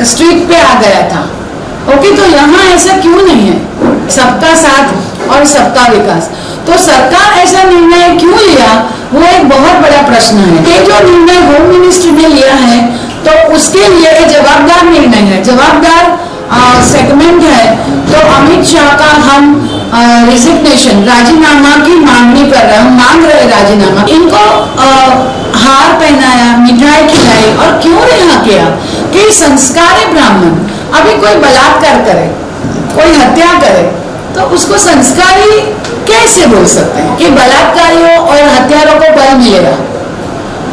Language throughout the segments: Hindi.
स्ट्रीट पे आ गया था। ओके, तो यहाँ ऐसा क्यों नहीं है? सबका साथ और सबका विकास। तो सरकार ऐसा निर्णय क्यों लिया, वो एक बहुत बड़ा प्रश्न है। ये जो निर्णय होम मिनिस्ट्री ने लिया है, तो उसके लिए जवाबदार निर्णय है, जवाबदार सेगमेंट है। तो अमित शाह का हम रिजिग्नेशन, राजीनामा की मांगनी कर रहे हैं, हम मांग रहे राजीनामा। इनको हार पहनाया, मिठाई खिलाई और क्यों रिहा किया कि संस्कारी ब्राह्मण, अभी कोई बलात्कार करे, कोई हत्या करे, तो उसको संस्कारी कैसे बोल सकते हैं कि बलात्कारियों और हत्यारों को बल मिलेगा,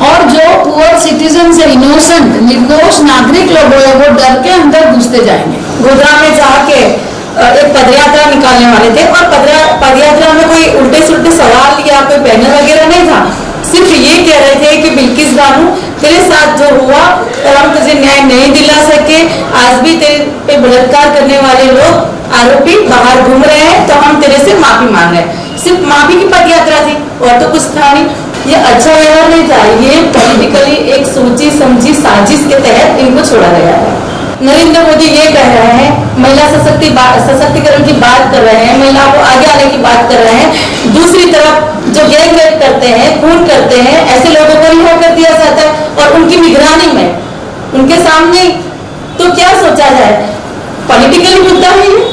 और जो पुअर सिटीजन से इनोसेंट निर्दोष नागरिक लोग हैं वो डर के अंदर घुसते जाएंगे। गोधरा में जाके एक पदयात्रा निकालने वाले थे और पदयात्रा में कोई उल्टे सुल्टे सवाल या कोई बैनर वगैरह नहीं था, सिर्फ ये कह रहे थे कि बिल्किस बानो तेरे साथ जो हुआ और हम तुझे न्याय नहीं दिला सके, आज भी तेरे पे बलात्कार करने वाले लोग आरोपी बाहर घूम रहे हैं, तो हम तेरे से माफी मांग रहे हैं। सिर्फ माफी की पदयात्रा थी और तो कुछ था नहीं। ये अच्छा व्यवहार नहीं था, ये पॉलिटिकली एक सोची समझी साजिश के तहत इनको छोड़ा गया है। नरेंद्र मोदी ये कह रहे हैं, महिला सशक्तिकरण की बात कर रहे हैं, महिलाओं को आगे आने की बात कर रहे हैं, दूसरी तरफ जो गैंग रेप करते हैं, खून करते हैं, ऐसे लोगों को रिहा कर दिया जाता है और उनकी निगरानी में, उनके सामने। तो क्या सोचा जाए? पॉलिटिकल मुद्दा है ये,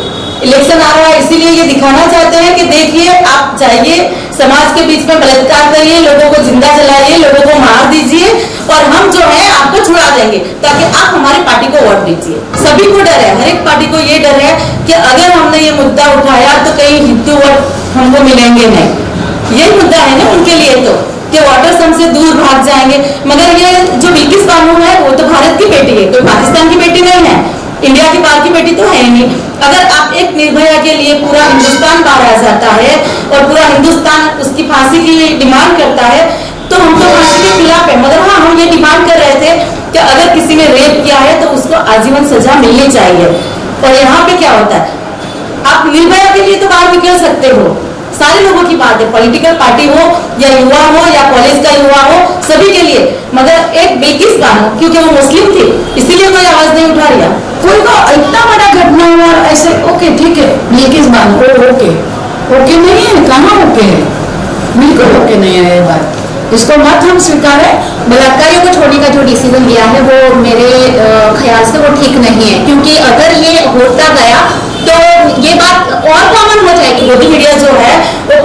इलेक्शन आ रहा है, इसीलिए ये दिखाना चाहते हैं कि देखिए आप जाइए समाज के बीच में बलात्कार करिए, लोगों को जिंदा जलाइए, लोगों को मार दीजिए और हम जो है आपको छुड़ा देंगे ताकि आप हमारी पार्टी को वोट दीजिए। सभी को डर है, हर एक पार्टी को ये डर है कि अगर हमने ये मुद्दा उठाया तो कहीं हिंदू वोट हमको मिलेंगे नहीं। यही मुद्दा है ना उनके लिए, तो कि वोटर्स हमसे दूर भाग जाएंगे। मगर ये जो बिल्किस बानो है वो तो भारत की बेटी है, कोई पाकिस्तान की बेटी नहीं है, इंडिया की बाहर की बेटी तो है ही नहीं। अगर आप एक निर्भया के लिए पूरा हिंदुस्तान बाहर आ जाता है और पूरा हिंदुस्तान उसकी फांसी की डिमांड करता है, तो हम तो फांसी के खिलाफ है। मगर हाँ, हम ये डिमांड कर रहे थे कि अगर किसी ने रेप किया है तो उसको आजीवन सजा मिलनी चाहिए। और यहाँ पे क्या होता है, आप निर्भया के लिए तो बाहर निकल सकते हो, सारे लोगों की बात है, पॉलिटिकल पार्टी हो या युवा हो या कॉलेज का युवा हो, सभी के लिए। मगर एक बिल्किस बानो, क्योंकि वो मुस्लिम थी इसीलिए कोई आवाज नहीं उठा रहा। कोई को इतना बड़ा घटना हुआ ऐसे, ओके ठीक है बिल्किस बानो ओके नहीं है, कहाँ ओके है? बिल्कुल ओके नहीं है ये बात, इसको मत हम स्वीकारें। बलात्कारियों को छोड़ने का जो डिसीजन लिया है वो मेरे ख्याल से वो ठीक नहीं है, क्योंकि अगर ये होता गया तो ये बात और कॉमन हो जाएगी। मोदी मीडिया जो है वो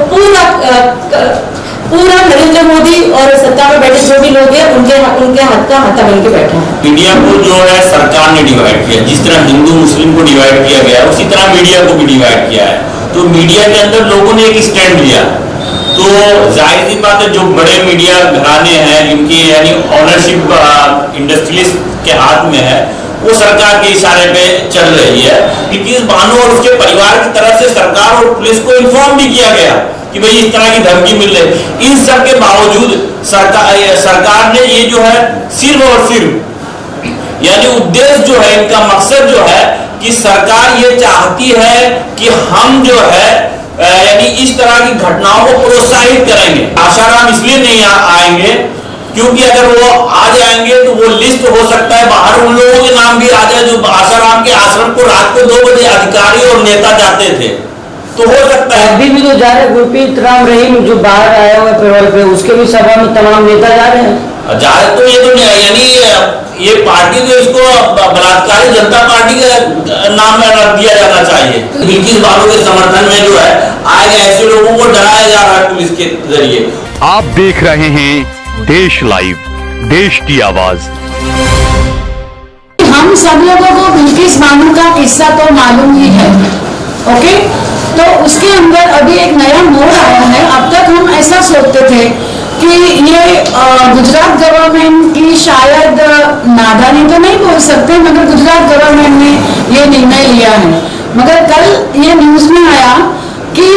पूरा नरेंद्र मोदी और सत्ता में बैठे जो भी लोग हैं उनके हाथ का हाथा बन के बैठा है। मीडिया को जो है सरकार ने डिवाइड किया, जिस तरह हिंदू मुस्लिम को डिवाइड किया गया उसी तरह मीडिया को भी डिवाइड किया है। तो मीडिया के अंदर लोगों ने एक स्टैंड लिया, तो जाहिर सी बात है जो बड़े मीडिया घराने हैं जिनकी यानी ऑनरशिप इंडस्ट्रियलिस्ट के हाथ में है, वो सरकार के इशारे पे चल रही है। बिल्किस बानो और उसके परिवार की तरफ से सरकार और पुलिस को इन्फॉर्म भी किया गया कि भाई इस तरह की धमकी मिल रही। इन सब के बावजूद सरकार ने ये जो है सिर्फ और सिर्फ यानी उद्देश्य जो है, इनका मकसद जो है कि सरकार ये चाहती है कि हम जो है यानी इस तरह की घटनाओं को प्रोत्साहित करेंगे। आशाराम इसलिए नहीं आएंगे क्योंकि अगर वो आ जाएंगे तो वो लिस्ट हो सकता है बाहर उन लोगों के नाम भी आ जाए जो आशाराम के आश्रम को रात को 2 बजे अधिकारी और नेता जाते थे, तो हो सकता है। अभी भी तो जा रहे गुरप्रीत राम रहीम जो बाहर आया हुआ पैरोल पे, उसके भी सभा में तमाम नेता जा रहे हैं। जा रहे तो ये तो यानी ये पार्टी तो इसको बलात्कारी जनता पार्टी के नाम में रख दिया जाना चाहिए। बिल्किस बानो के समर्थन में जो है आज ऐसे लोगों को डराया जा रहा है पुलिस के जरिए। आप देख रहे हैं देश लाइव, देश की आवाज। हम सब लोगों को बिल्किस बानो का किस्सा तो मालूम ही है, ओके? तो उसके अंदर अभी एक नया मोड़ आया है। अब तक हम ऐसा सोचते थे कि ये गुजरात गवर्नमेंट की शायद नादानी तो नहीं बोल सकते, मगर गुजरात गवर्नमेंट ने ये निर्णय लिया है। मगर कल ये न्यूज में आया कि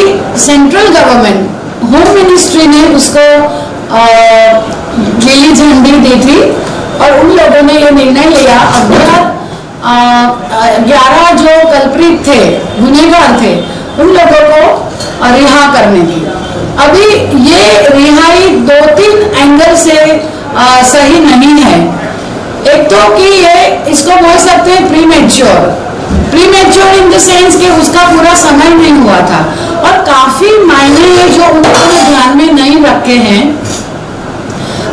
सेंट्रल गवर्नमेंट होम मिनिस्ट्री ने उसको नीली झंडी दी थी और उन लोगों ने ये निर्णय लिया। अब 11 जो कल्प्रिट थे, गुनहगार थे, उन लोगों को रिहा करने की। अभी ये रिहाई 2-3 एंगल से सही नहीं है। एक तो कि ये इसको बोल सकते हैं प्रीमेच्योर इन द सेंस कि उसका पूरा समय नहीं हुआ था, और काफी मायने हैं जो उन्होंने ध्यान में नहीं रखे हैं।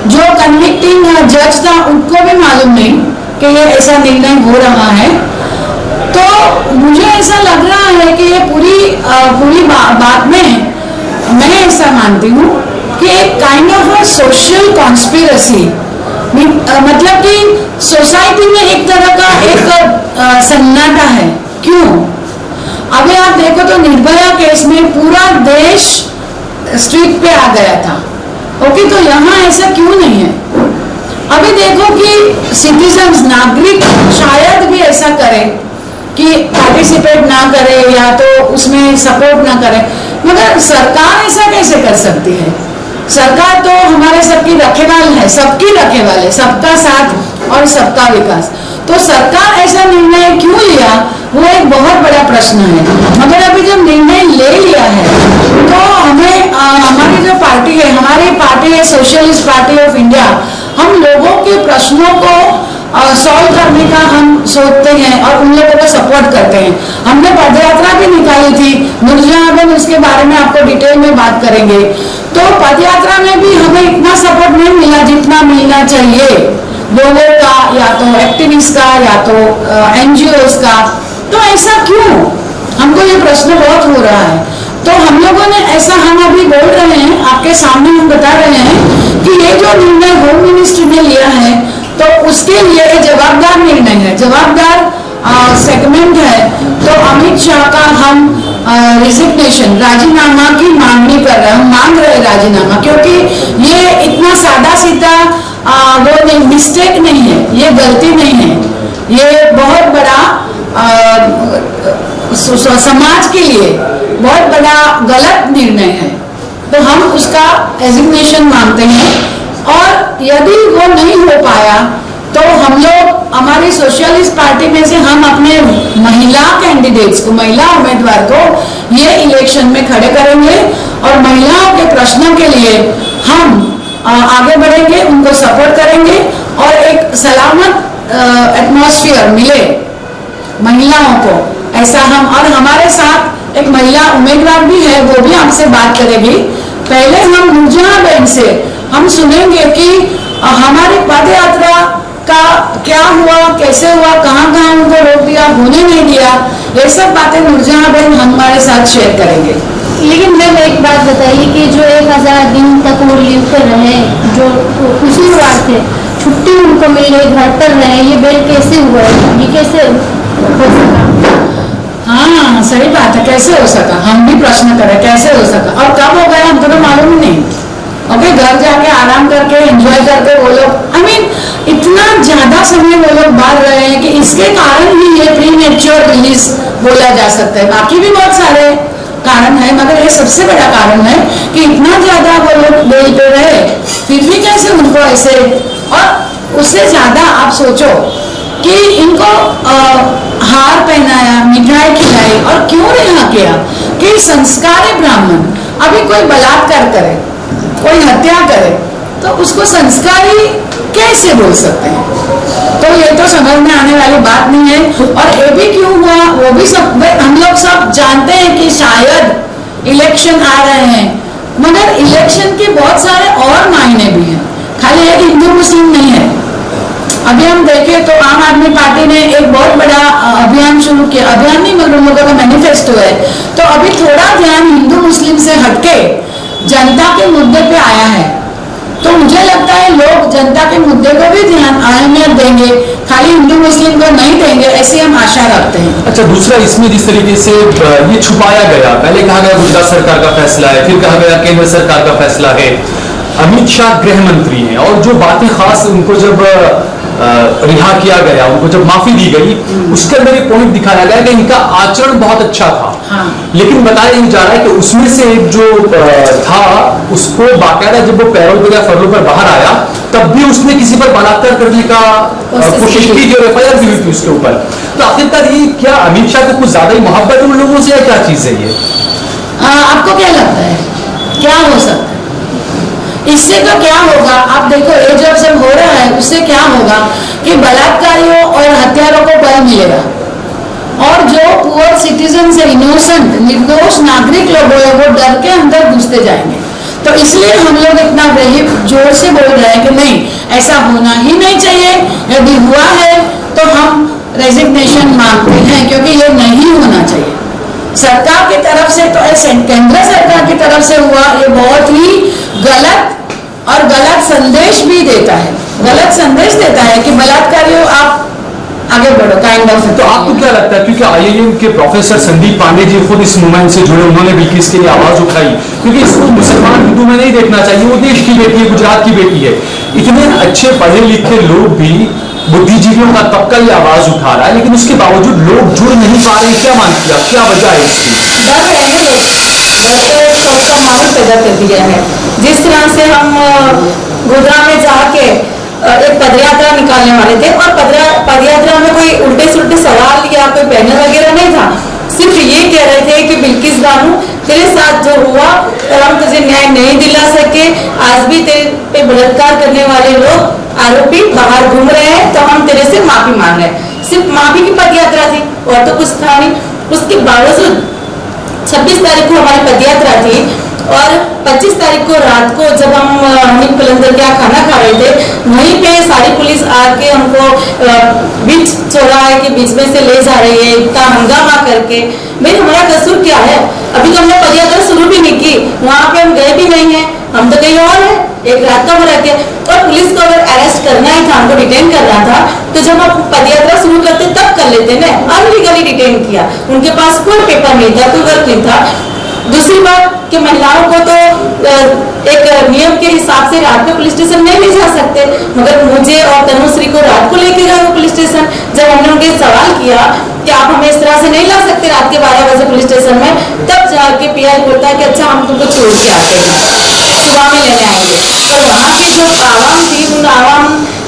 जो कन्विक्टिंग जज था उनको भी मालूम नहीं कि ये ऐसा निर्णय हो रहा है। तो मुझे ऐसा लग रहा है कि ये पूरी बात में मैं ऐसा मानती हूँ कि एक kind of a social conspiracy, मतलब कि सोसाइटी में एक तरह का एक सन्नाटा है। क्यों? अभी आप देखो तो निर्भया केस में पूरा देश स्ट्रीट पे आ गया था, ओके, तो यहाँ ऐसा क्यों नहीं है? अभी देखो कि सिटीजन्स, नागरिक शायद भी ऐसा करे कि पार्टिसिपेट ना करे या तो उसमें सपोर्ट ना करे, मगर सरकार ऐसा कैसे कर सकती है? सरकार तो हमारे सबकी रखेवाल है, सबकी रखेवाल है, सबका साथ और सबका विकास। तो सरकार ऐसा निर्णय क्यों लिया, वो एक बहुत बड़ा प्रश्न है। मगर अभी जब निर्णय ले लिया है तो हमें हमारी जो पार्टी है, हमारी पार्टी है सोशलिस्ट पार्टी ऑफ इंडिया, हम लोगों के प्रश्नों को सॉल्व करने का हम सोचते हैं और उन लोगों को सपोर्ट करते हैं। हमने पदयात्रा भी निकाली थी, नूरजहां उसके बारे में आपको डिटेल में बात करेंगे। तो पदयात्रा में भी हमें इतना सपोर्ट नहीं मिला जितना मिलना चाहिए लोगों का, या तो एक्टिविस्ट का, या तो NGOs का। तो ऐसा क्यों? हमको ये प्रश्न बहुत हो रहा है। तो हम लोगों ने ऐसा, हम अभी बोल रहे हैं, आपके सामने हम बता रहे हैं कि ये जो निर्णय होम मिनिस्ट्री ने लिया है तो उसके लिए जवाबदार निर्णय है, जवाबदार सेगमेंट है। तो अमित शाह का हम रिजिग्नेशन, राजीनामा की मांगनी कर रहे हैं, हम मांग रहे हैं राजीनामा, क्योंकि ये इतना सादा सीधा वो नहीं, मिस्टेक नहीं है, ये गलती नहीं है, ये बहुत बड़ा समाज के लिए बहुत बड़ा गलत निर्णय है। तो हम उसका रेजिग्नेशन मांगते हैं, और यदि वो नहीं हो पाया तो हम लोग, हमारी सोशलिस्ट पार्टी में से हम अपने महिला कैंडिडेट्स को, महिला उम्मीदवार को ये इलेक्शन में खड़े करेंगे और महिलाओं के प्रश्नों के लिए हम आगे बढ़ेंगे, उनको सपोर्ट करेंगे और एक सलामत एटमॉस्फेयर मिले महिलाओं को, ऐसा हम। और हमारे साथ एक महिला उम्मीदवार भी है, वो भी हमसे बात करेगी। पहले हम नूरजहां से हम सुनेंगे कि हमारी पदयात्रा का क्या हुआ, कैसे हुआ, कहाँ कहाँ उनको रोक दिया, होने नहीं दिया, ये सब बातें नूरजहां हमारे साथ शेयर करेंगे। लेकिन मैम एक बात बताइए कि जो 1000 दिन तक वो लीव पर रहे, जो उसूलवार थे, छुट्टी उनको मिल गई, घर पर रहे, ये बेल कैसे हुआ है, ये कैसे हो सका? हाँ, सही बात है, कैसे हो सका? हम भी प्रश्न करें कैसे हो सका और कब हो गया, हमको तो मालूम ही नहीं। ओके, घर जाके आराम करके एंजॉय करके वो लोग, आई मीन इतना ज्यादा समय वो लोग बाहर रहे हैं कि इसके कारण ही ये प्रीमेच्योर रिलीज बोला जा सकता है। बाकी भी बहुत सारे कारण है, मगर ये सबसे बड़ा कारण है कि इतना ज्यादा वो लोग बेल पे रहे, फिर भी कैसे उनको ऐसे। और उससे ज्यादा आप सोचो कि इनको हार पहनाया, मिठाई खिलाई और क्यों रिहा किया कि संस्कारी ब्राह्मण, अभी कोई बलात्कार करे, कोई हत्या करे तो उसको संस्कारी कैसे बोल सकते हैं? तो ये तो समझ में आने वाली बात नहीं है। और ये भी क्यों हुआ, वो भी सब हम लोग सब जानते हैं कि शायद इलेक्शन आ रहे हैं, मगर इलेक्शन के बहुत सारे और मायने भी हैं, खाली एक हिंदू मुस्लिम नहीं है। अभी हम देखें तो आम आदमी पार्टी ने एक बहुत बड़ा अभियान शुरू किया, अभियान नहीं मगर उन लोगों का मैनिफेस्टो है। तो अभी थोड़ा ध्यान हिंदू मुस्लिम से हटके जनता के मुद्दे पे आया है। तो मुझे लगता है लोग जनता के मुद्दे को भी ध्यान अहमियत देंगे, खाली हिंदू मुस्लिम को नहीं देंगे, ऐसी हम आशा रखते हैं। अच्छा, दूसरा इसमें जिस तरीके से ये छुपाया गया, पहले कहा गया गुजरात सरकार का फैसला है, फिर कहा गया केंद्र सरकार का फैसला है, अमित शाह गृह मंत्री हैं और जो बातें खास उनको जब रिहा किया गया, उनको जब माफी दी गई, उसके अंदर एक पॉइंट दिखाया गया कि इनका आचरण बहुत अच्छा था। हाँ। लेकिन बताया नहीं जा रहा है कि उसमें से एक जो था उसको बाकायदा जब वो पैरोल पर या फरलों पर बाहर आया तब भी उसने किसी पर बलात्कार करने का कोशिश की, जो FIR भी हुई थी उसके ऊपर। तो आखिरकार ये क्या अमित शाह को कुछ ज्यादा ही मोहब्बत है उन लोगों से, या क्या चीज है ये? आपको क्या लगता है क्या हो सकता है? इससे तो क्या होगा, आप देखो ये जब सब हो रहा है उससे क्या होगा कि बलात्कारियों और हत्यारों को बल मिलेगा और जो पुअर सिटीजन से इनोसेंट निर्दोष नागरिक लोग हैं वो डर के अंदर घुसते जाएंगे। तो इसलिए हम लोग इतना जोर से बोल रहे हैं कि नहीं, ऐसा होना ही नहीं चाहिए। यदि हुआ है तो हम रेजिग्नेशन मांगते हैं क्योंकि ये नहीं होना चाहिए। सरकार की तरफ से तो ऐसे केंद्र सरकार की तरफ से हुआ, ये बहुत ही गलत और गलत संदेश भी देता है, गलत संदेश देता है कि बलात्कारियों आप आगे बढ़ो काइंड ऑफ। तो आपको क्या लगता है, क्योंकि IIM के प्रोफेसर संदीप पांडे जी खुद इस मूवमेंट से जुड़े, उन्होंने बिल्किस के लिए आवाज उठाई, क्योंकि इसको मुसलमान हिंदू में नहीं देखना चाहिए, वो देश की बेटी है, गुजरात की बेटी है। इतने अच्छे पढ़े लिखे लोग भी, बुद्धिजीवियों का तबका ये आवाज उठा रहा है, लेकिन उसके बावजूद लोग जुड़ नहीं पा रहे। क्या मानती है, क्या वजह है इसकी? डर रहे हैं लोग, डर के खौफ का माहौल पैदा कर दिया है। जिस तरह से हम गोधरा में जाके एक पदयात्रा निकालने वाले थे और पदयात्रा में कोई उल्टे सुल्टे सवाल या कोई बैनर वगैरह नहीं था, सिर्फ ये कह रहे थे कि बिल्किस बानो तेरे साथ जो हुआ हम तुझे न्याय नहीं दिला सके, आज भी तेरे पे बलात्कार करने वाले लोग आरोपी बाहर घूम रहे हैं, तो हम तेरे से माफी मांग रहे हैं। सिर्फ माफी की पदयात्रा थी और तो कुछ था नहीं। उसके बावजूद 26 तारीख को हमारी पदयात्रा थी और 25 तारीख को रात को जब हम हनीफ कलंदर क्या खाना खा रहे थे, वहीं पे सारी पुलिस आके हमको बीच चौराहे के बीच में से ले जा रही है, इतना हंगामा करके। भाई हमारा कसूर क्या है? अभी तो हमने पदयात्रा शुरू भी नहीं की, वहां पे हम गए भी नहीं है, हम तो कहीं और है, एक रात का रह गया। और पुलिस को अगर अरेस्ट करना ही था, हमको डिटेन करना था, तो जब हम पदयात्रा शुरू करते तब कर लेते ना, अनलीगली डिटेन किया। उनके पास कोई पेपर नहीं था, कोई वर्क नहीं था। दूसरी बात कि महिलाओं को तो एक नियम के हिसाब से रात में पुलिस स्टेशन नहीं ले जा सकते, मगर मुझे और तनुश्री को रात को लेके गए पुलिस स्टेशन। जब हमने उनके सवाल किया कि आप हमें इस तरह से नहीं ला सकते रात के 12 बजे पुलिस स्टेशन में, तब जाके PI बोलता है कि अच्छा हम तुमको छोड़ के आते हैं, सुबह में लेने आएंगे। और वहाँ की जो आवाम थी, उन आवाम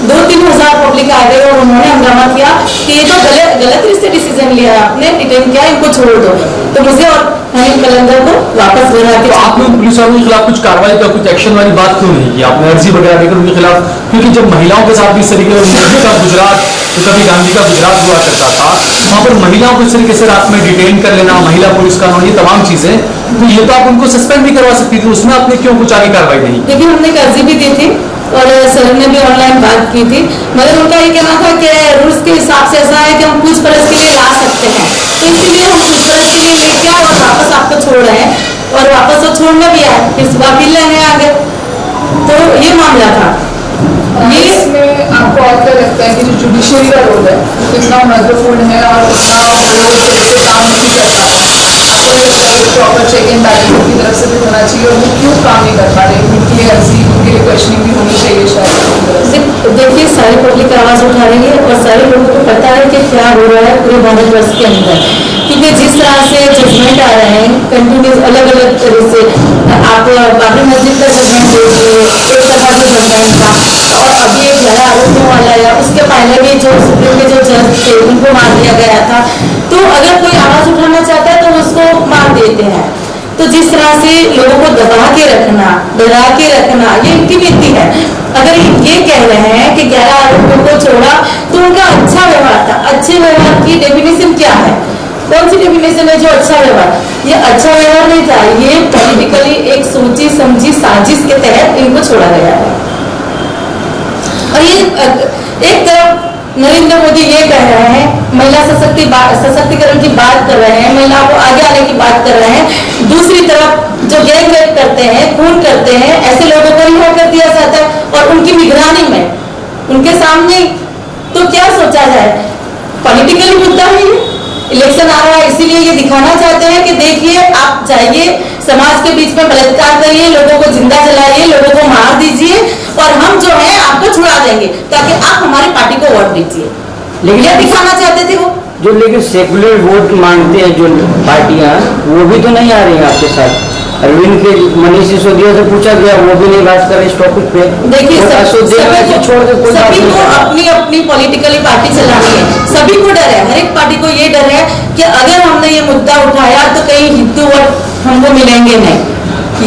2-3 हजार पब्लिक आ गए और उन्होंने हंगामा किया कि ये तो गलत से डिसीजन लिया आपने, डिटेन किया, इनको छोड़ दो। तो मुझे और हनीफ कलंदर को वापस बुला के, तो आप लोग पुलिस वालों के खिलाफ कुछ कार्रवाई का, कुछ एक्शन वाली बात क्यों नहीं की आपने, अर्जी वगैरह देकर उनके खिलाफ? क्योंकि जब महिलाओं के साथ भी इस तरीके से मोदी का गुजरात, तो कभी गांधी का गुजरात हुआ करता था, वहां पर महिलाओं को इस तरीके से रात में डिटेन कर लेना, महिला पुलिस कानून, ये तमाम चीजें, तो ये तो आप उनको सस्पेंड भी करवा सकती थी, उसमें आपने क्यों कुछ आगे कार्रवाई नहीं? लेकिन हमने एक अर्जी भी दी थी और सर ने भी ऑनलाइन बात की थी, मगर उनका ये कहना था कि रूल्स के हिसाब से ऐसा है कि हम पूछपरछ के लिए ला सकते हैं, तो इसीलिए हम पूछपरछ के लिए लेके आए और वापस आपको छोड़ रहे हैं। और वापस वो छोड़ने भी आए, फिर सुबह फिर लेने आ गए। तो ये मामला था। ये इसमें आपको और क्या लगता है कि जो जुडिशरी का रोल है कितना महत्वपूर्ण है और उतना लोग जैसे काम नहीं कर पा रहे, आपको ये लगता है प्रॉपर चेक एंड बैलेंस की तरफ से भी होना चाहिए और वो क्यों काम नहीं कर पा रहे, उनके लिए अर्जी, उनके लिए क्वेश्चनिंग भी होनी चाहिए शायद? देखिए, सारी पब्लिक आवाज उठा रही है और सारे लोगों को पता है कि क्या हो रहा है पूरे भारतवर्ष के अंदर, क्योंकि जिस तरह से जजमेंट आ रहे हैं कंटिन्यूस अलग अलग तरह से, आप बाबरी मस्जिद का जजमेंट देखिए, एक तरह से जजमेंट था, और अभी एक नया आरोपियों वाला है, उसके पहले भी जो सुप्रीम के जो जज थे उनको मार दिया गया था। तो अगर कोई आवाज उठाना चाहता है तो उसको मार देते हैं। तो जिस तरह से लोगों को दबा के रखना, डरा के रखना, ये इनकी नीति है। अगर ये कह रहे हैं कि 11 आरोपियों को छोड़ा तो उनका अच्छा व्यवहार था। अच्छे व्यवहार की डेफिनेशन क्या है? कौन सी डेफिनेशन है जो अच्छा व्यवहार? ये अच्छा व्यवहार नहीं था, ये पॉलिटिकली एक सोची समझी साजिश के तहत इनको छोड़ा गया है। और ये एक तरफ नरेंद्र मोदी ये कह रहे हैं, महिला सशक्तिकरण की बात कर रहे हैं, महिलाओं को आगे आने की बात कर रहे हैं, दूसरी तरफ जो गैंग रेप करते हैं, खून करते हैं, ऐसे लोगों को रिहा कर दिया जाता है और उनकी निगरानी में, उनके सामने। तो क्या सोचा जाए? पॉलिटिकल मुद्दा है ये, इलेक्शन आ रहा है, इसीलिए ये दिखाना चाहते हैं कि देखिए आप जाइए समाज के बीच में बलात्कार करिए, लोगों को जिंदा जलाइए, लोगों को मार दीजिए और हम जो है आपको छुड़ा देंगे ताकि आप हमारी पार्टी को वोट दीजिए। लेकिन ये दिखाना चाहते थे वो जो, लेकिन सेकुलर वोट मांगते हैं जो पार्टियां, वो भी तो नहीं आ रही है आपके साथ। अरविंद के मनीष सिसोदिया से पूछा गया, वो भी नहीं बात कर रहे इस टॉपिक पे। देखिए, सभी को अपनी अपनी पॉलिटिकली पार्टी चलानी है, सभी को डर है, हर एक पार्टी को ये डर है कि अगर हमने ये मुद्दा उठाया तो कहीं हिंदू वोट हमको मिलेंगे नहीं।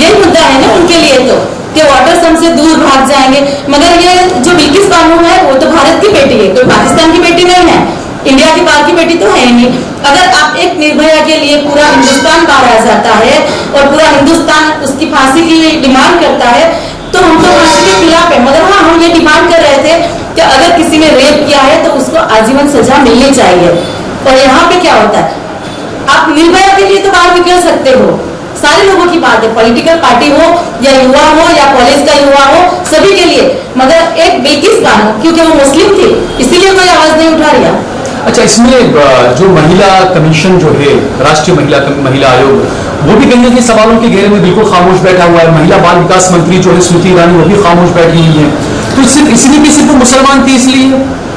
यही मुद्दा है ना उनके लिए, तो कि वोटर्स हमसे दूर भाग जाएंगे। मगर ये जो बिल्किस बानो है वो तो भारत की बेटी है, कोई पाकिस्तान की बेटी नहीं है, इंडिया की बाहर की बेटी तो है ही नहीं। अगर आप एक निर्भया के लिए पूरा हिंदुस्तान बाहर आ जाता है और पूरा हिंदुस्तान उसकी फांसी की डिमांड करता है तो हम तो फांसी के खिलाफ है। मगर हाँ, हम ये डिमांड कर रहे थे कि अगर किसी ने रेप किया है तो उसको आजीवन सजा मिलनी चाहिए। और यहाँ पे क्या होता है, आप निर्भया के लिए तो बाहर निकल सकते हो, सारे लोगों की बात है, पॉलिटिकल पार्टी हो या युवा हो या कॉलेज का युवा हो, सभी के लिए। मगर एक बिल्किस बानो क्योंकि वो मुस्लिम थी इसीलिए कोई आवाज नहीं उठा रहा। अच्छा, इसमें जो महिला कमीशन जो है, राष्ट्रीय महिला आयोग, वो भी कहीं ना कहीं सवालों के घेरे में बिल्कुल खामोश बैठा हुआ है। महिला बाल विकास मंत्री जो है स्मृति ईरानी, वो भी खामोश बैठी हुई है। तो सिर्फ इसलिए कि सिर्फ मुसलमान थी इसलिए,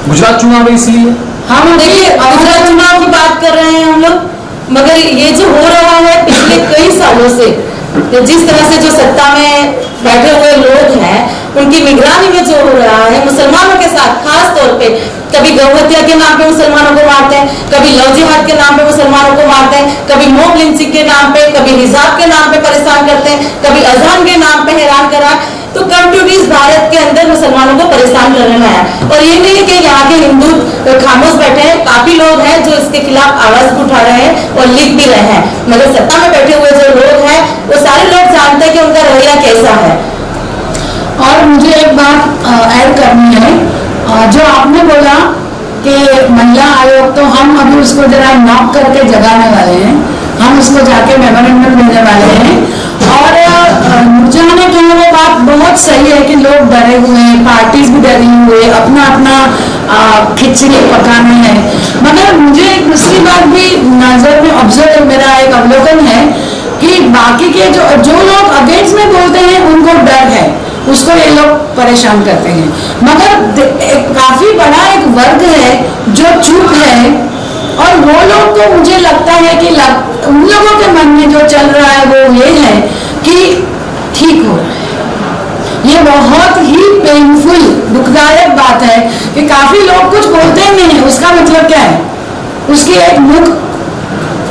गुजरात चुनाव है इसलिए। हम देखिए गुजरात चुनाव की बात कर रहे हैं हम लोग, मगर ये जो हो रहा है पिछले कई सालों से, जिस तरह से जो सत्ता में बैठे हुए लोग हैं उनकी निगरानी में जो हो रहा है मुसलमानों के साथ, खास तौर पे कभी गौ हत्या के नाम पे मुसलमानों को मारते हैं, कभी लव जिहाद के नाम पे मुसलमानों को मारते हैं, कभी मॉब लिंचिंग के नाम पे, कभी हिजाब के नाम पे परेशान करते हैं, कभी अजान के नाम पे हैरान करा। तो कंट्रीज भारत के अंदर मुसलमानों को परेशान करना है। और ये नहीं कि यहाँ के हिंदू खामोश बैठे हैं, काफी लोग हैं जो इसके खिलाफ आवाज उठा रहे हैं और लिख भी रहे हैं। मगर सत्ता में बैठे हुए जो लोग हैं वो सारे लोग जानते हैं कि उनका रवैया कैसा है। और मुझे एक बात ऐड करनी है, जो आपने बोला कि महिला आयोग, तो हम अभी उसको जरा नॉक करके जगाने वाले हैं, हम उसको जाके मेमोरेंडम देने वाले हैं। और नुरजहां ने कहा वो बात बहुत सही है कि लोग डरे हुए हैं, पार्टीज भी डरी हुई है, अपना अपना खिचड़ी पकाना है। मगर मुझे एक दूसरी बात भी नजर में ऑब्जर्व, मेरा एक अवलोकन है कि बाकी के जो लोग अगेंस्ट में बोलते हैं उनको डर है, उसको ये लोग परेशान करते हैं। मगर काफी बड़ा एक वर्ग है जो चुप है, और वो लोग को मुझे लगता है कि उन लोगों के मन में जो चल रहा है वो ये है कि ठीक हो रहा है। ये बहुत ही पेनफुल, दुखदायक बात है कि काफी लोग कुछ बोलते ही नहीं है, उसका मतलब क्या है, उसकी एक मुख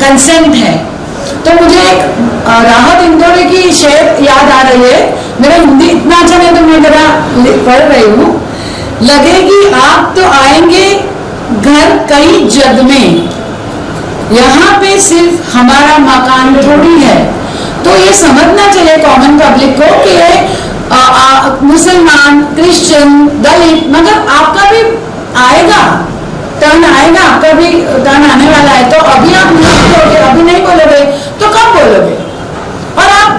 कंसेंट है। तो मुझे एक राहत इंदौरी की शेर याद आ रही है, मेरा हिंदी इतना अच्छा नहीं तो मैं जरा पढ़ रही हूँ। लगेगी आग तो आएंगे घर कई जग में, यहाँ पे सिर्फ हमारा मकान थोड़ी है। तो ये समझना चाहिए कॉमन पब्लिक को कि मुसलमान, क्रिश्चियन, दलित, मगर आपका भी आएगा टर्न, आएगा आपका भी टर्न आने वाला है। तो अभी आप नहीं बोलोगे, अभी नहीं बोलोगे तो कब बोलोगे? और आप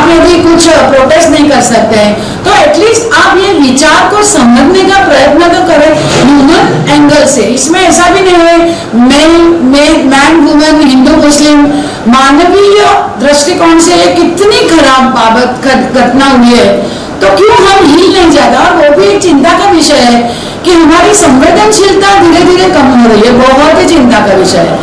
यदि कुछ प्रोटेस्ट नहीं कर सकते हैं तो एटलीस्ट आप ये विचार को समझने का प्रयत्न तो करें ह्यूमन एंगल से। इसमें ऐसा भी नहीं है मैन वुमन, हिंदू मुस्लिम, मानवीय दृष्टिकोण से ये कितनी खराब बाबत घटना हुई है, तो क्यों हम हिल नहीं जाता? और वो भी एक चिंता का विषय है कि हमारी संवेदनशीलता धीरे धीरे कम हो रही है, बहुत ही चिंता का विषय है।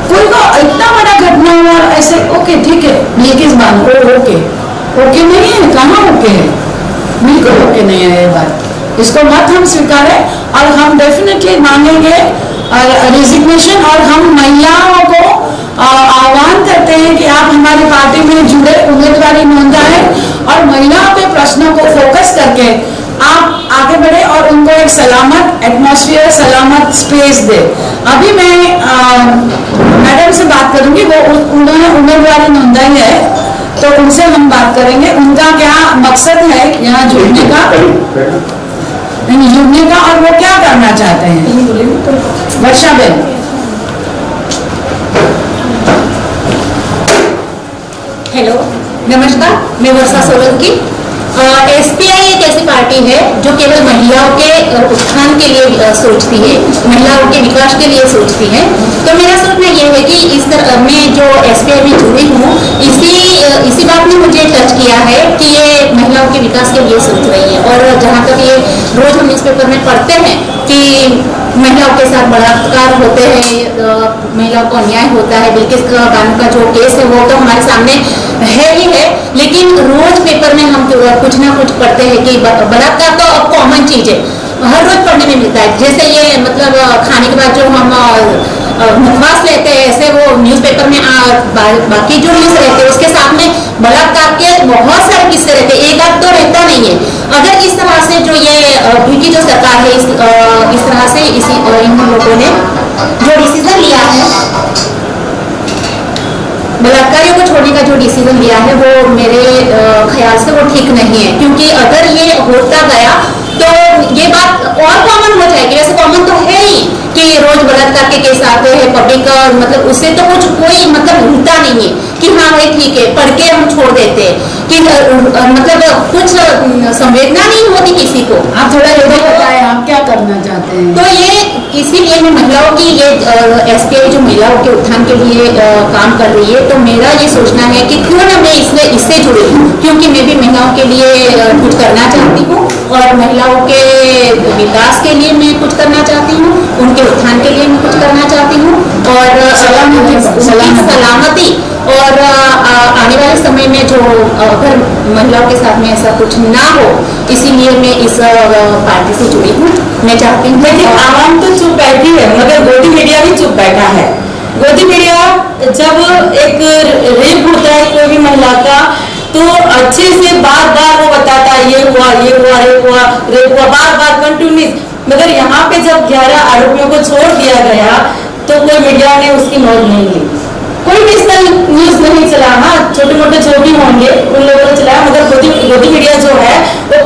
कोई को इतना बड़ा घटना हुआ ऐसे ओके ठीक है, बिल्किस बानो ओके नहीं है, कहाँ ओके है? बिल्कुल ओके नहीं है ये बात, इसको मत हम स्वीकारें। और हम डेफिनेटली मांगेंगे रेजिग्नेशन, और हम महिलाओं को आह्वान करते हैं कि आप हमारी पार्टी में जुड़े, उम्मीदवारी नोंदाएं और महिलाओं के प्रश्नों को फोकस करके आप आगे बढ़े और उनको एक सलामत एटमॉस्फेयर, सलामत स्पेस दे। अभी मैं मैडम से बात करूंगी, वो उन्होंने उम्मीदवारी नोंदाई है तो उनसे हम बात करेंगे, उनका क्या मकसद है यहाँ जुड़ने का और वो क्या करना चाहते हैं। वर्षा बेन। हेलो, नमस्कार, मैं वर्षा सोलंकी। एसपीआई एक ऐसी पार्टी है जो केवल महिलाओं के उत्थान के लिए सोचती है, महिलाओं के विकास के लिए सोचती है। तो मेरा सोचना ये है कि इस तरह मैं जो एसपीआई में जुड़ी हूँ, इसी बात ने मुझे टच किया है कि ये महिलाओं के विकास के लिए सोच रही है। और जहाँ तक ये रोज हम न्यूज़पेपर में पढ़ते हैं कि महिलाओं के साथ बलात्कार होते हैं, महिलाओं को अन्याय होता है, बिल्किस बानो का जो केस है वो तो हमारे सामने है ही है, लेकिन रोज पेपर में हम कुछ ना कुछ पढ़ते हैं कि बलात्कार तो अब कॉमन चीज है, हर रोज पढ़ने में मिलता है। जैसे ये मतलब खाने के बाद जो हम मुखवास लेते हैं, ऐसे वो न्यूज़पेपर में बाकी जो न्यूज़ रहते हैं उसके साथ में बलात्कार के बहुत सारे किस्से रहते हैं, एक आध तो रहता नहीं है। अगर इस तरह से जो ये अभी की जो सरकार है इस तरह से इन लोगों ने जो डिसीजन लिया है, बलात्कारियों को छोड़ने का जो डिसीजन लिया है वो मेरे ख्याल से वो ठीक नहीं है, क्योंकि अगर ये होता गया तो ये बात और कॉमन हो जाएगी। वैसे कॉमन तो है ही कि रोज बलात्कार के केस आते हैं पब्लिक, मतलब उससे तो कुछ कोई मतलब हिलता नहीं है कि हाँ भाई ठीक है पढ़ के हम छोड़ देते हैं कि मतलब कुछ संवेदना नहीं होती किसी को। आप थोड़ा ये भी बताएं आप क्या करना चाहते हैं। तो ये इसीलिए मैं महिलाओं की ये एसपीआई जो महिलाओं के उत्थान के लिए काम कर रही है, तो मेरा ये सोचना है कि क्यों ना मैं इससे जुड़ी हूँ, क्योंकि मैं भी महिलाओं के लिए कुछ करना चाहती हूँ और महिलाओं के विकास के लिए मैं कुछ करना चाहती हूँ, उनके उत्थान के लिए मैं कुछ करना चाहती हूँ और सलामती और आने वाले समय में जो अगर महिलाओं के साथ में ऐसा कुछ ना हो, इसीलिए मैं इस पार्टी से जुड़ी हूँ। मैं चाहती हूँ लेकिन आवाम तो चुप बैठी है, मगर गोदी मीडिया भी चुप बैठा है। गोदी मीडिया जब एक रेप होता है कोई भी महिला का, तो अच्छे से बार बार वो बताता है ये हुआ रेप हुआ बार बार कंटिन्यूस। मगर यहाँ पे जब 11 आरोपियों को छोड़ दिया गया तो कोई मीडिया ने उसकी नोट नहीं ली, कोई भी इसका न्यूज नहीं चला। हाँ छोटे मोटे जो भी होंगे उन लोगों ने चलाया, मगर गोदी मीडिया जो है वो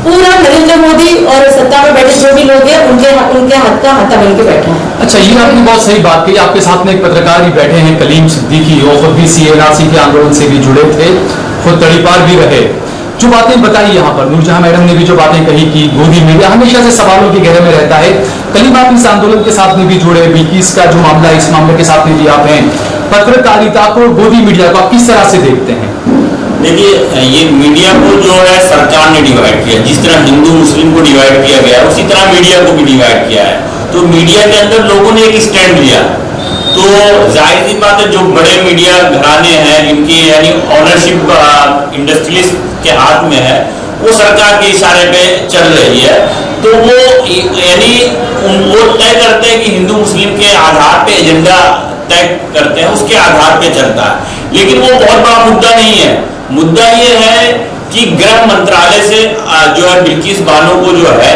पूरा नरेंद्र मोदी और सत्ता में बैठे जो भी लोग हैं उनके हाथ का हाथा बन के बैठा है। अच्छा, ये आपने बहुत सही बात कही। आपके साथ में एक पत्रकार ही बैठे हैं कलीम सिद्दीकी, वो खुद भी CNRC के आंदोलन से भी जुड़े थे, खुद तड़ीपार भी रहे। जो बातें बताई यहाँ पर नूरजहां मैडम ने भी जो बातें कही कि गोदी मीडिया हमेशा से सवालों के घेरे में रहता है। कलीम आप इस आंदोलन के साथ में भी जुड़े, बिल्किस का जो मामला है इस मामले के साथ में भी आप हैं, पत्रकारिता को गोदी मीडिया को आप किस तरह से देखते हैं? देखिए, ये मीडिया को जो है सरकार ने डिवाइड किया, जिस तरह हिंदू मुस्लिम को डिवाइड किया गया उसी तरह मीडिया को भी डिवाइड किया है। तो मीडिया के अंदर लोगों ने एक स्टैंड लिया, तो जाहिर सी बात है जो बड़े मीडिया घराने हैं इनकी यानी ऑनरशिप इंडस्ट्रियलिस्ट के हाथ में है, वो सरकार के इशारे पे चल रही है। तो वो यानी वो तय करते हैं कि हिंदू मुस्लिम के आधार पे एजेंडा तय करते हैं, उसके आधार पे चलता है। लेकिन वो बहुत बड़ा मुद्दा नहीं है। मुद्दा ये है कि गृह मंत्रालय से जो है बिल्किस बानो को जो है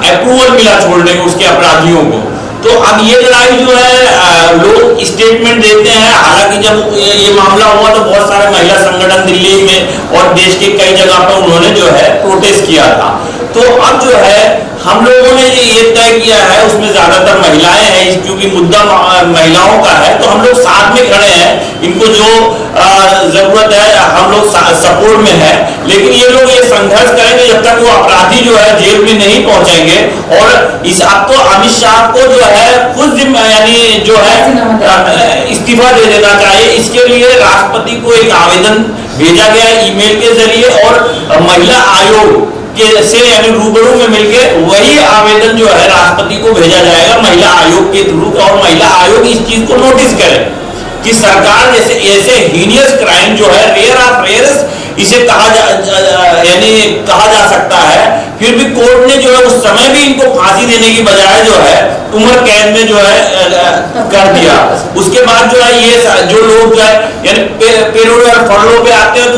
अप्रूवल मिला छोड़ने को उसके अपराधियों को। तो अब ये लड़ाई जो है लोग स्टेटमेंट देते हैं। हालांकि जब ये मामला हुआ तो बहुत सारे महिला संगठन दिल्ली में और देश के कई जगह पर उन्होंने जो है प्रोटेस्ट किया था। तो अब जो है हम लोगों ने ये तय किया है, उसमें ज्यादातर महिलाएं हैं क्योंकि मुद्दा महिलाओं का है, तो हम लोग साथ में खड़े हैं। इनको जो जरूरत है हम लोग सपोर्ट में है, लेकिन ये लोग ये संघर्ष करेंगे जब तक वो अपराधी जो है जेल में नहीं पहुंचेंगे। और इस अब तो अमित शाह को जो है खुद यानी जो है इस्तीफा दे देना चाहिए। इसके लिए राष्ट्रपति को एक आवेदन भेजा गया है ईमेल के जरिए और महिला आयोग के से यानी रूबरू में मिलके वही आवेदन जो है राष्ट्रपति को भेजा जाएगा महिला आयोग के थ्रू, और महिला आयोग इस चीज को नोटिस करे कि सरकार जैसे ऐसे हीनियस क्राइम जो है रेयर ऑफ रेयर्स इसे कहा जा सकता है, फिर भी कोर्ट ने जो है उस समय भी इनको फांसी देने की बजाय जो है उम्र कैद में जो है कर दिया। उसके बाद जो है ये जो लोग जो है यानी पेरोल और फरलो पे आते हैं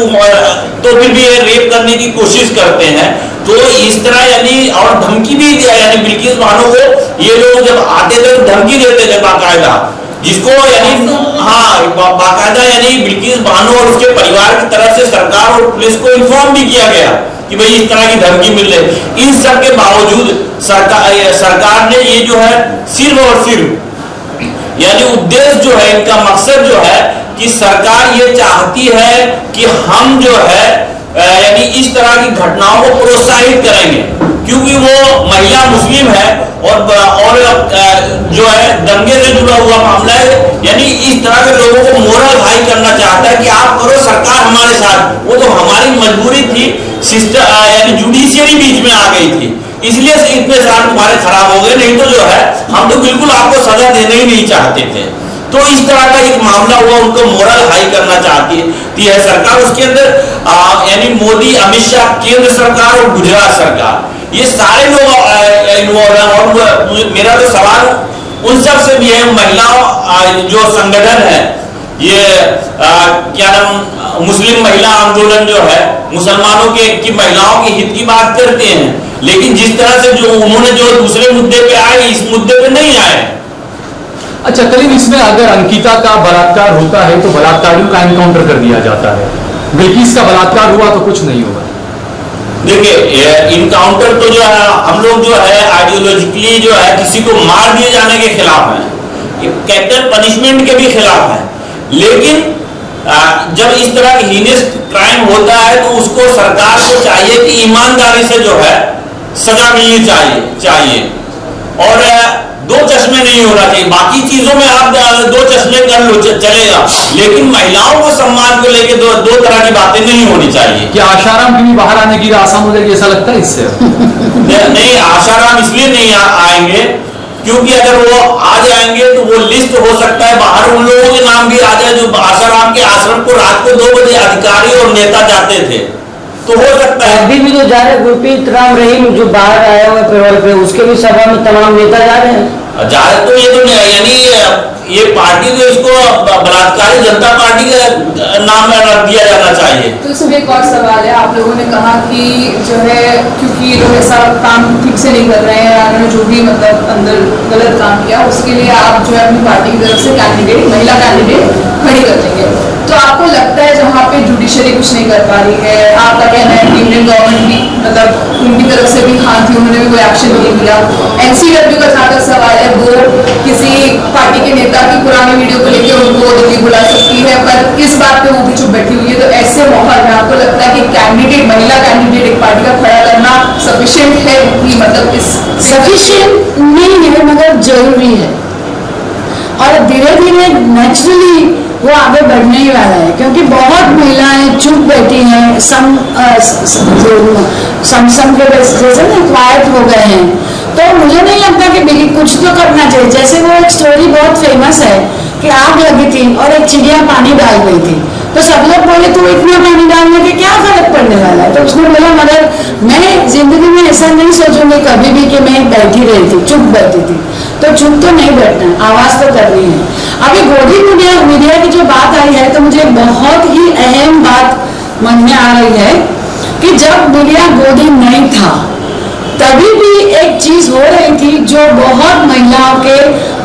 तो फिर भी ये रेप करने की कोशिश करते हैं। तो इस तरह यानी और धमकी भी यानी बिल्किस बानो को ये लोग जब आते थे तो धमकी देते थे बाकायदा, जिसको यानी बाकायदा यानी बिल्किस बानो और उसके परिवार की तरफ से सरकार और पुलिस को इन्फॉर्म भी किया गया कि भाई इस तरह की धमकी मिल रही। इन सब के बावजूद सरकार ने ये जो है सिर्फ और सिर्फ यानी उद्देश्य जो है इनका मकसद जो है कि सरकार ये चाहती है कि हम जो है यानी इस तरह की घटनाओं को प्रोत्साहित करेंगे, क्योंकि वो महिला मुस्लिम है और जो है दंगे से जुड़ा हुआ मामला है। यानी इस तरह के लोगों को मोरल हाई करना चाहता है कि आप करो, सरकार हमारे साथ। वो तो हमारी मजबूरी थी, सिस्टम यानी जुडिशियरी बीच में आ गई थी, इसलिए इतने साल तुम्हारे खराब हो गए, नहीं तो जो है हम तो बिल्कुल आपको सजा देना ही नहीं चाहते थे। तो इस तरह का एक मामला हुआ, उनको मोरल हाई करना चाहती है सरकार। उसके अंदर यानी मोदी, अमित शाह, केंद्र सरकार और गुजरात सरकार, ये सारे लोग इन्वॉल्व हैं। और मेरा तो सवाल उन सब से भी है। महिलाओं जो संगठन है, ये क्या नाम, मुस्लिम महिला आंदोलन जो है, मुसलमानों के की महिलाओं के हित की बात करते हैं, लेकिन जिस तरह से जो उन्होंने जो दूसरे मुद्दे पे आए, इस मुद्दे पे नहीं आए। अच्छा करीब इसमें अगर अंकिता का बलात्कार होता है तो बलात्कारियों का एनकाउंटर कर दिया जाता है, बिल्किस का बलात्कार हुआ तो कुछ नहीं होगा। देखिए इनकाउंटर तो जो है, हम लोग जो है आइडियोलॉजिकली जो है किसी को मार दिए जाने के खिलाफ है, कैपिटल पनिशमेंट के भी खिलाफ है, लेकिन जब इस तरह की हीनियस क्राइम होता है तो उसको सरकार को चाहिए कि ईमानदारी से जो है सजा मिलनी चाहिए और दो चश्मे नहीं होना चाहिए। बाकी चीजों में आप दो चश्मे कर लो चलेगा, लेकिन महिलाओं को सम्मान को लेकर दो तरह की बातें नहीं होनी चाहिए। क्या आशाराम के भी बाहर आने की आसाम हो जाएगी, ऐसा लगता है इससे? नहीं, आशाराम इसलिए नहीं आएंगे क्योंकि अगर वो आ जाएंगे तो वो लिस्ट हो सकता है बाहर उन लोगों के नाम भी आ जाए जो आशाराम के आश्रम को रात को 2 बजे अधिकारी और नेता जाते थे, तो हो सकता है। अभी भी जो जा रहे गुरप्रीत राम रहीम जो बाहर आए हुए पेरोल पे, उसके भी सभा में तमाम नेता जा रहे हैं। तो ये तो यानी ये पार्टी तो इसको बलात्कारी जनता पार्टी के नाम में रख दिया जाना चाहिए। तो इसमें एक और सवाल है, आप लोगों ने कहा कि जो है क्योंकि ये लोग ऐसा काम ठीक से नहीं कर रहे हैं, उन्होंने जो भी मतलब अंदर गलत काम किया उसके लिए आप जो है अपनी पार्टी की तरफ से कैंडिडेट, महिला कैंडिडेट खड़ी कर देंगे। तो आपको लगता है जहाँ पे जुडिशरी कुछ नहीं कर पा रही है, आपका कहना है कि इंडियन गवर्नमेंट भी मतलब उनकी तरफ से भी हाँ थी, उन्होंने भी कोई एक्शन नहीं लिया। एनसीडब्ल्यू का जहाँ तक सवाल है, वो किसी पार्टी के नेता की पुरानी वीडियो को लेकर उनको दिल्ली बुला सकती है, पर इस बात पे वो भी चुप बैठी हुई है। तो ऐसे माहौल में आपको लगता है कि कैंडिडेट, महिला कैंडिडेट एक पार्टी का खड़ा करना सफिशिएंट है कि मतलब इस सफिशिएंट नहीं है मगर जरूरी है, और धीरे धीरे नेचुरली वो आगे बढ़ने ही वाला है, क्योंकि बहुत महिलाएं चुप बैठी हैं, सम के जैसे ना क्वाइट हो गए हैं। तो मुझे नहीं लगता कि कुछ तो करना चाहिए। जैसे वो एक स्टोरी बहुत फेमस है कि आग लगी थी और एक चिड़िया पानी डाल गई थी, तो सब लोग बोले तू इतना पानी डालने के क्या फर्क पड़ने वाला है, तो उसने बोला मगर मैं जिंदगी में ऐसा नहीं सोचूंगी कभी भी कि मैं बैठी रही थी, चुप बैठी थी। तो चुप तो नहीं बैठना है, आवाज तो करनी है। अभी गोदी मीडिया की जो बात आई है तो मुझे बहुत ही अहम बात मन में आ रही है कि जब मीडिया गोदी नहीं था तभी भी एक चीज हो रही थी जो बहुत महिलाओं के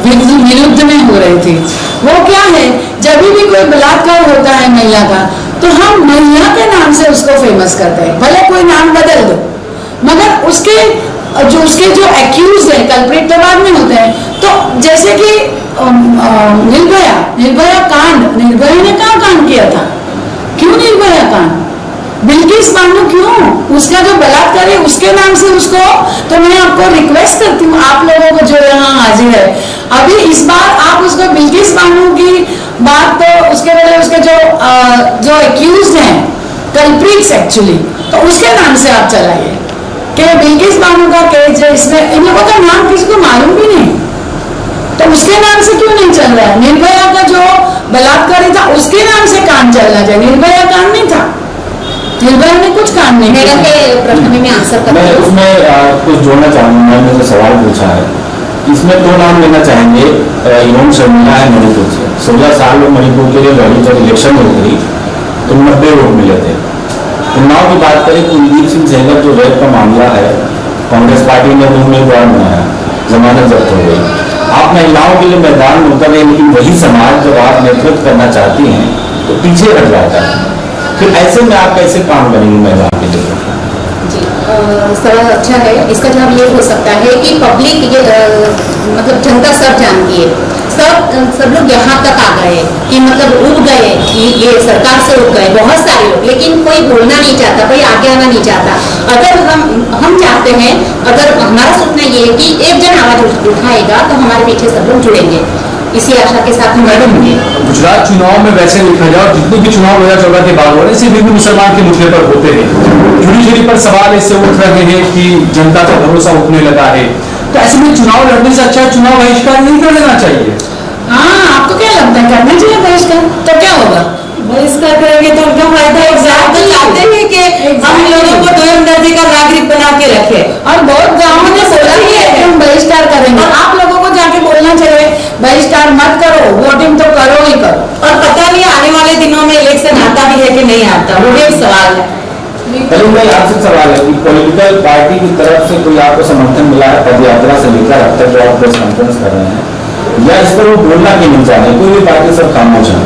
विरुद्ध में हो रही थी। वो क्या है, जब भी कोई बलात्कार होता है महिला का तो हम महिला के नाम से उसको फेमस करते हैं, भले कोई नाम बदल दो, मगर उसके जो एक्यूज है, कल्प्रिट तो बाद में होते हैं। तो जैसे कि निर्भया कांड, निर्भया ने कहाँ कांड किया था, क्यों निर्भया कांड, बिल्किस बानो क्यों, उसका जो बलात्कार है उसके नाम से उसको। तो मैं आपको रिक्वेस्ट करती हूँ आप लोगों को जो यहाँ हाजिर है, अभी इस बार आप उसको बिल्किस बानो की बात, तो उसके बदले उसके जो एक्यूज हैं, कल्प्रिट्स एक्चुअली, तो उसके नाम से आप चलाइए कि बिल्किस बानो का केस है, इसमें इन लोगों का नाम किसी को मालूम भी नहीं, तो उसके नाम से क्यों नहीं चल रहा है। निर्भया का जो बलात्कारी था उसके नाम से कांड चलना चाहिए, निर्भया कांड नहीं था, निर्भया ने कुछ कांड नहीं मैडम के प्रश्न में मैं आंसर करती हूँ। उसमें कुछ जोड़ना चाहूंगा, मैंने जो सवाल पूछा है इसमें 2 नाम लेना चाहेंगे। इनोम शर्मिला है मणिपुर से, 16 साल में मणिपुर के लिए लड़ी, जब इलेक्शन हो गई तो 90 वोट मिले थे। उन्नाव की बात करें, कुलदीप सिंह सेंगर जो रेप का मामला है, कांग्रेस पार्टी ने उम्मीदवार बनाया, जमानत जब्त हो गई। आप महिलाओं के लिए मैदान में उतर रहे, लेकिन वही समाज जब आप नेतृत्व करना चाहती हैं तो पीछे हट जाता है। फिर ऐसे में आप कैसे काम करेंगे महिलाओं के लिए? जी, सवाल अच्छा है। इसका जवाब ये हो सकता है कि पब्लिक ये मतलब जनता सब जानती है, सब लोग यहाँ तक आ गए कि मतलब उब गए कि ये सरकार से उब गए बहुत सारे लोग, लेकिन कोई बोलना नहीं चाहता, कोई आगे आना नहीं चाहता। अगर हम चाहते हैं, अगर हमारा सपना ये है कि एक जन आवाज उठाएगा तो हमारे पीछे सब लोग जुड़ेंगे, इसी आशा के साथ मैडम गुजरात चुनाव में वैसे देखा जाए और जितने भी चुनाव 2014 के बाद हो रहे हैं सिर्फ हिंदू मुसलमान के मुद्दे पर होते हैं। जुडिशरी पर सवाल ऐसे उठ रहे हैं कि जनता का भरोसा उठने लगा है, तो ऐसे में चुनाव लड़ने से अच्छा चुनाव बहिष्कार नहीं कर लेना चाहिए। हाँ, आपको क्या लगता है करना चाहिए बहिष्कार? तो क्या होगा, बहिष्कार करेंगे तो उनका फायदा तो चाहते हैं कि हम लोगों को दर्जे का नागरिक बना के रखे, और बहुत गाँवों ने बोला ही है कि हम बहिष्कार करेंगे। आप लोगों को जाके बोलना चाहिए अगर मत करो वोटिंग तो करो ही करो। और पता नहीं आने वाले दिनों में इलेक्शन आता भी है कि नहीं आता, वो भी एक सवाल है। करीम भाई आपसे सवाल है कि पॉलिटिकल पार्टी की तरफ से कोई आपको समर्थन मिला है पद यात्रा से लेकर अब तक जो आप प्रेस कॉन्फ्रेंस कर रहे हैं, या इस पर वो बोलना क्यों नहीं चाह रहे, कोई भी पार्टी सब खामोश है?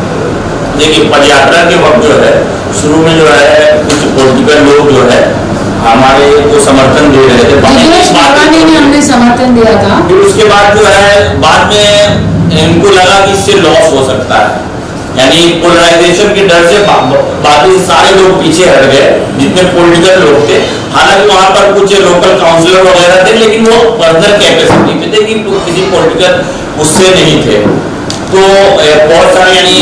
देखिए पद यात्रा के वक्त जो है शुरू में जो है कुछ पॉलिटिकल लोग जो है हमारे को समर्थन दे रहे थे, ने हमने समर्थन दिया था। फिर उसके बाद जो है बाद में इनको लगा कि इससे लॉस हो सकता है, यानी पोलराइजेशन के डर से बाकी सारे लोग पीछे हट गए जितने पॉलिटिकल लोग थे। हालांकि वहां पर कुछ लोकल काउंसिलर वगैरह थे लेकिन वो पर्सनल कैपेसिटी पे थे कि किसी पॉलिटिकल उससे नहीं थे, तो बहुत सारे यानी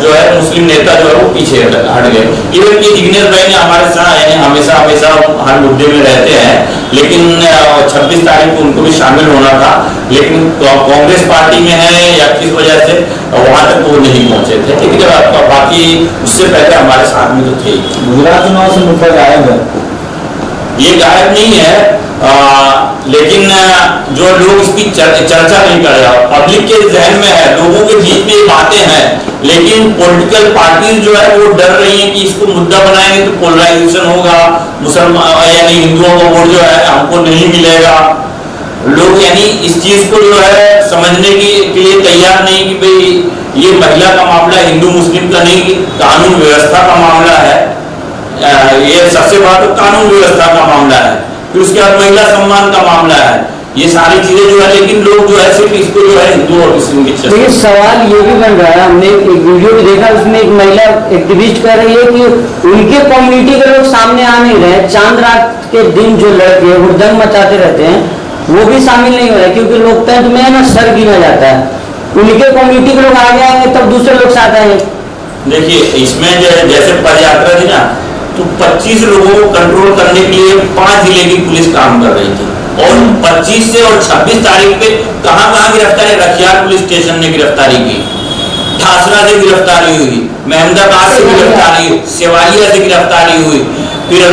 जो है मुस्लिम नेता जो है वो पीछे हट गए। इवन कि जिग्नेश भाई ने हमारे साथ यानी हमेशा हर मुद्दे में रहते हैं, लेकिन 26 तारीख को उनको भी शामिल होना था, लेकिन कांग्रेस पार्टी में है या किस वजह से वहां तक वो नहीं पहुंचे थे, लेकिन बाकी उससे पहले हमारे साथ में तो थे। गुजरात चुनाव से मुद्दा गायब है? ये गायब नहीं है, लेकिन जो लोग इसकी चर्चा नहीं कर रहे, पब्लिक के जहन में है, लोगों के बीच में ये बातें हैं, लेकिन पॉलिटिकल पार्टीज जो है वो डर रही हैं कि इसको मुद्दा बनाएंगे तो पोलराइजेशन होगा, मुसलमान यानी हिंदुओं का वोट जो है हमको नहीं मिलेगा। लोग यानी इस चीज को जो है समझने के लिए तैयार नहीं कि भाई ये महिला का मामला हिंदू मुस्लिम का नहीं, कानून व्यवस्था का मामला है। ये सबसे बड़ा तो कानून व्यवस्था का मामला है, फिर उसके बाद महिला सम्मान का मामला है, ये सारी चीजें जो है, लेकिन लोग जो है सिर्फ इसको जो है हिंदू और मुस्लिम के देखिए सवाल ये भी बन रहा है, हमने एक वीडियो भी देखा, उसमें एक महिला एक्टिविस्ट कह रही है कि उनके कम्युनिटी के लोग सामने आ नहीं रहे, चांद रात के दिन जो लड़के हुड़दंग मचाते रहते हैं वो भी शामिल नहीं हो रहे, क्योंकि लोकतंत्र में ना सर गिना जाता है, उनके कम्युनिटी के लोग आगे आएंगे तब दूसरे लोग साथ आएंगे। देखिए इसमें जैसे पद यात्रा थी ना, तो 25 लोगों को कंट्रोल करने के लिए 5 जिले की पुलिस काम कर रही थी, और 25 से और 26 तारीख पे कहां गिरफ्तारी, रखियार पुलिस स्टेशन ने गिरफ्तारी की, ठासरा से गिरफ्तारी हुई, महमदाबाद से गिरफ्तारी हुई, सेवालिया से गिरफ्तारी हुई, फिर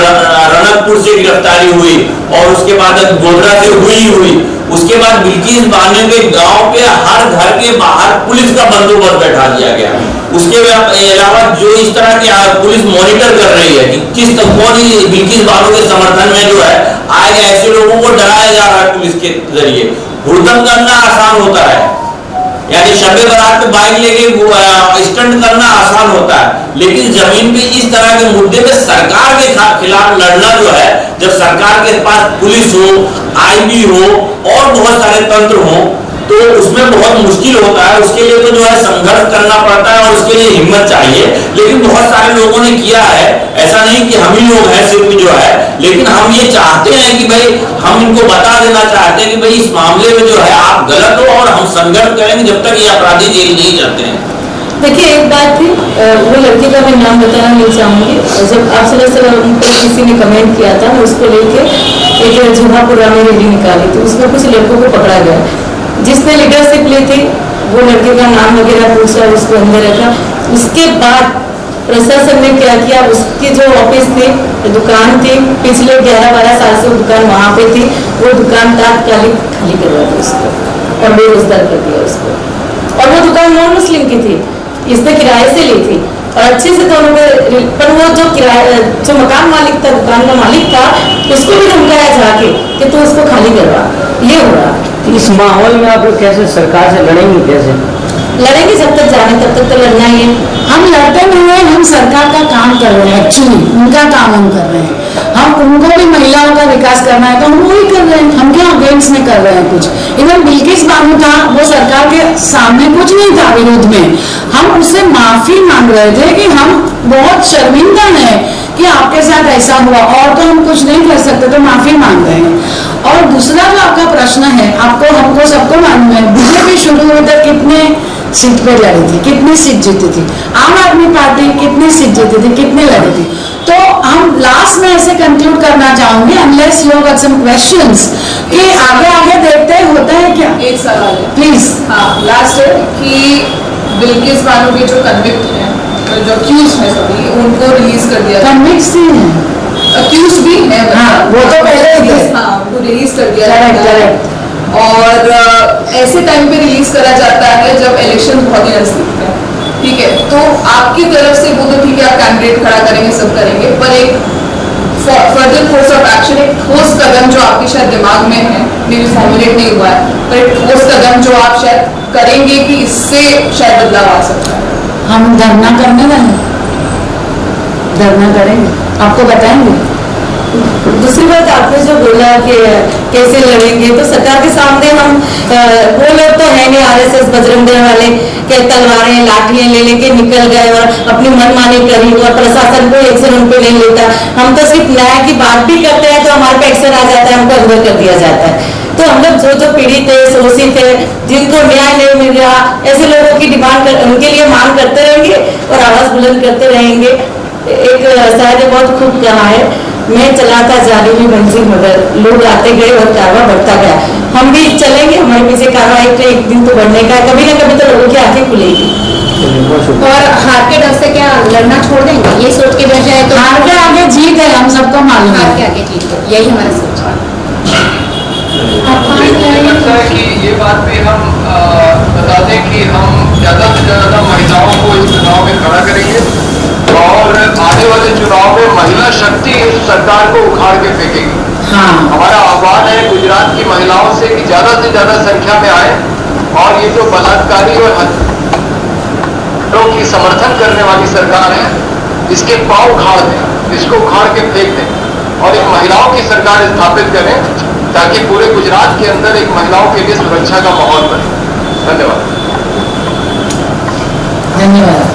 रणकपुर से गिरफ्तारी हुई, और उसके बाद गोधरा से हुई। उसके बाद बिल्किस बानो के गांव पे हर घर के बाहर पुलिस का बंदोबस्त बैठा दिया गया। उसके अलावा जो इस तरह की पुलिस मॉनिटर कर रही है कि किस कौन बिल्किस बानो के समर्थन में जो है आज ऐसे लोगों को डराया जा रहा है पुलिस के जरिए। हुड़दंग करना आसान होता है, यानी शबे बारात पे बाइक लेके स्टंट करना आसान होता है, लेकिन जमीन पे इस तरह के मुद्दे पे सरकार के खिलाफ लड़ना जो है, जब सरकार के पास पुलिस हो, आईबी हो और बहुत सारे तंत्र हो, तो उसमें बहुत मुश्किल होता है। उसके लिए तो जो है संघर्ष करना पड़ता है और उसके लिए हिम्मत चाहिए, लेकिन बहुत सारे लोगों ने किया है। ऐसा नहीं कि हम ही लोग हैं सिर्फ जो है, लेकिन हम ये चाहते हैं कि भाई हम इनको बता देना चाहते हैं कि भाई इस मामले में जो है आप गलत हो और हम संघर्ष करेंगे जब तक ये अपराधी जेल नहीं जाते हैं। देखिए एक बात थी, वो लड़की का मैं नाम बताना नहीं चाहूंगी, जब आप उन पर किसी ने कमेंट किया था उसको लेके एक जुहापुरा में रैली निकाली थी, उसमें कुछ लड़कों को पकड़ा गया, जिसने लीडरशिप ली थी वो लड़के का नाम वगैरह पूछा, उसको अंदर रखा। उसके बाद प्रशासन ने क्या किया, उसकी जो ऑफिस थी, दुकान थी, पिछले 11-12 साल से दुकान वहां पे थी, वो दुकान तात्कालिक खाली करवा दी उसको और बेरोजगार कर दिया उसको। और वो दुकान नॉन मुस्लिम की थी, इसने किराए से ली थी और अच्छे से दोनों के, पर वो जो मकान मालिक था, दुकान का मालिक था, उसको भी धमकाया जाके कि तू उसको खाली करवा। ये हो रहा इस माहौल में आप लोग कैसे सरकार से लड़ेंगे? कैसे लड़ेंगे? जब तक जाने तब तक तो लड़ना ही है। हम लड़ते नहीं हैं, हम सरकार का काम कर रहे हैं, एक्चुअली उनका काम हम कर रहे हैं। हम उनको भी महिलाओं का विकास करना है तो हम वही कर रहे हैं, हम क्या अगेंस्ट में कर रहे हैं कुछ। इवन बिल्किस बानो था, वो सरकार के सामने कुछ नहीं था विरोध में, हम उससे माफी मांग रहे थे कि हम बहुत शर्मिंदा हैं कि आपके साथ ऐसा हुआ और तो हम कुछ नहीं कर सकते, तो माफी मांग रहे हैं। और दूसरा जो आपका प्रश्न है, आपको हमको सबको मालूम है बीजेपी शुरू हुई तो कितने सीट पे लड़ी थी, कितनी सीट जीती थी, आम आदमी पार्टी कितनी सीट जीती थी, कितने लड़ी थी। तो हम लास्ट में ऐसे कंक्लूड करना चाहूंगी, unless you got some questions, कि आगे देखते होता है क्या। एक सवाल है प्लीज। हाँ, लास्ट है कि बिल्किस बानो के जो कन्विक्ट हैं, जो अक्यूज है सभी, उनको रिलीज कर दिया। कन्विक्ट ही है, अक्यूज भी है, हाँ, वो तो पहले ही थे। हाँ, उनको रिलीज कर दिया। करेक्ट। और ऐसे टाइम पे रिलीज करा जाता है जब इलेक्शन बहुत ही नजदीक है, ठीक है। तो आपकी तरफ से वो तो ठीक है, आप कैंडिडेट खड़ा करेंगे, सब करेंगे, पर एक फर्दर कोर्स ऑफ एक्शन, एक ठोस कदम जो आपके शायद दिमाग में है, मेरी फॉर्मुलेट नहीं हुआ है, पर एक ठोस कदम जो आप शायद करेंगे कि इससे शायद बदलाव आ सकता है। हम धरना करने वाले, धरना करेंगे, आपको बताएंगे। दूसरी बात आपने जो बोला कि कैसे लड़ेंगे, तो सरकार के सामने हम वो लोग तो है नहीं आरएसएस बजरंग दल वाले के तलवारें लाठियां ले लेके निकल गए और अपनी मनमानी करी और प्रशासन को एक्शन उन पे नहीं लेता। हम तो सिर्फ न्याय की बात भी करते हैं तो हमारे पे एक्शन आ जाता है, हमको अंदर कर दिया जाता है। तो हम लोग जो पीड़ित है, शोषित है, जिनको न्याय नहीं मिल रहा, ऐसे लोगों की डिमांड उनके लिए मांग करते रहेंगे और आवाज बुलंद करते रहेंगे। एक शायद बहुत खूब कहा है, मैं चलाता जालिमी मंजिल मगर लोग आते गए और कारवा बढ़ता गया। हम भी चलेंगे, हमारे पीछे कारवा एक दिन तो बढ़ने का है, कभी ना कभी तो लोगों की आंखें खुलेगी। और हार के डर से क्या लड़ना छोड़ देंगे, ये सोच के बैठ जाए तो हार के आगे जीत है, हम सबको मालूम हार है। के आगे ठीक है, यही हमारा सोच है। मुझे लगता है कि ये बात भी हम बता दें कि हम ज़्यादा से ज़्यादा महिलाओं को इस चुनाव में खड़ा करेंगे और आने वाले चुनाव में महिला शक्ति इस सरकार को उखाड़ के फेंकेगी। हाँ, हमारा आह्वान है गुजरात की महिलाओं से कि ज़्यादा से ज़्यादा संख्या में आए और ये जो बलात्कारी और हत्यारों की समर्थन करने वाली सरकार है, इसके पांव उखाड़ दें, इसको उखाड़ के फेंक दें और एक महिलाओं की सरकार स्थापित करें ताकि पूरे गुजरात के अंदर एक महिलाओं के लिए सुरक्षा का माहौल बने। धन्यवाद। धन्यवाद।